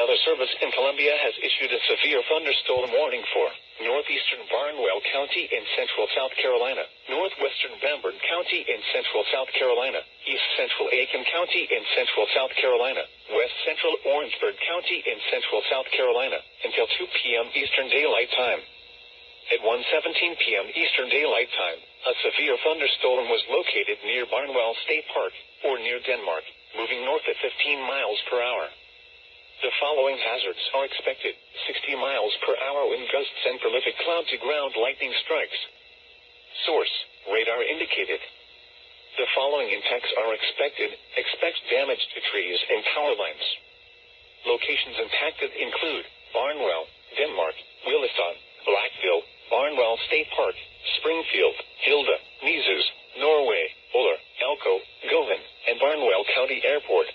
Weather Service in Columbia has issued a severe thunderstorm warning for northeastern Barnwell County in central South Carolina, northwestern Bamberg County in central South Carolina, east central Aiken County in central South Carolina, west central Orangeburg County in central South Carolina, until 2 p.m. Eastern Daylight Time. At 1:17 p.m. Eastern Daylight Time, a severe thunderstorm was located near Barnwell State Park, or near Denmark, moving north at 15 miles per hour. The following hazards are expected: 60 miles per hour wind gusts and prolific cloud-to-ground lightning strikes. Source: radar indicated. The following impacts are expected. Expect damage to trees and power lines. Locations impacted include Barnwell, Denmark, Williston, Blackville, Barnwell State Park, Springfield, Hilda, Neeses, Norway, Uller, Elko, Govan, and Barnwell County Airport.